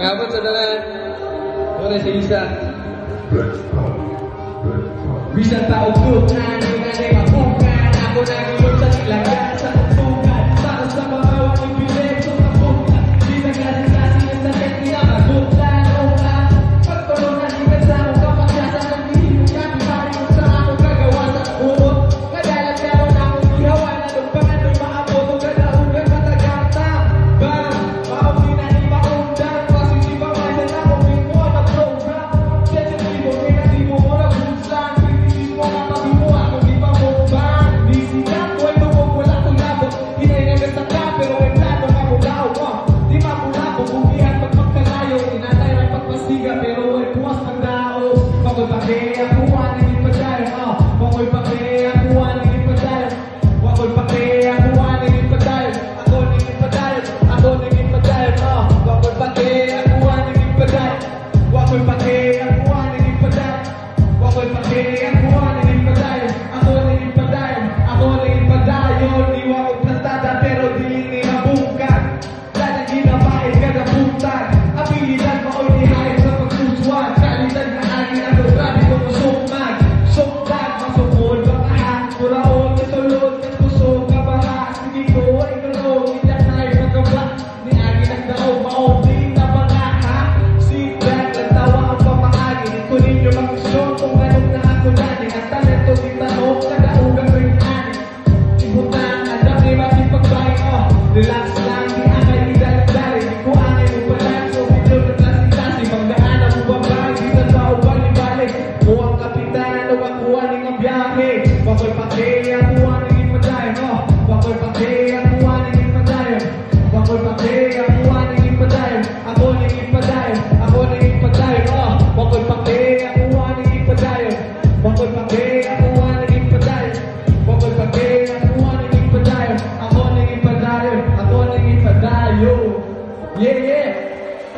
Ngapon sa dalan. Muna si Isa. Bisa tahu bukan, nilai mabukan. Aku nangilog sa ilagan, sa tugtugan. Para sa mga walang bilik, sa mabukan. Di na kasi sa teknika, mabukan. Pagtulungan, ibasaw ka, magyasan ng bihimo. Kami paring sa ako, gagawa sa urot. Kadalat meron akong ihawan, anong pangando'y maabot o kadaugan, matagata. Bang, maumli na ni maundang. Positive ang mindset ako, bingo na program. Sensitibo, negatibo mo na busan. Pero ay puwas ng daos. Bako'y pake, akuha ng ipadayon. Bako'y pake, akuha ng ipadayon. Bako'y pake, akuha ng ipadayon. Ako ng ipadayon, ako ng ipadayon. Bako'y pake, akuha ng ipadayon. Bako'y pake, akuha ng ipadayon. Bako'y pake, akuha ng ipadayon. Ako ng ipadayon, ako ng ipadayon. Iwa ko plantada pero di ninabukan. Dahil ginabait ka na putan. Abilidad mao'y lihain sa pagsusuan. Kalidad na angin ang grabe ko masukman. Sukman, masukol, bakahan. Muraon, natulog, nagpusog, kabaha. Sige ko, ay kalong, itak na ay magkaba. Ni angin ang daog, mao'y na mga ha. Sit back, nagtawa ang pamahagi. Kunin nyo mag-isyon kung anong na ako dati. Ang talento di tanong, kadaugang rin ani. Ibutan, ang dami makipagbahin. Relax lang, di angay idalagdari. Di ko angay mo pala. Bako'y pake, akuha ng ipadayon. Bako'y pake, akuha ng ipadayon. Bako'y pake, akuha ng ipadayon. Ako ng ipadayon, ako ng ipadayon. Bako'y pake, akuha ng ipadayon. Bako'y pake, akuha ng ipadayon. Bako'y pake, akuha ng ipadayon. Ako ng ipadayon, ako ng ipadayon. Yeah, yeah.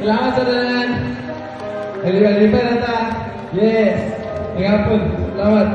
Salamat sa dalan. Lipat na ta. Yes. Ngapon. Salamat.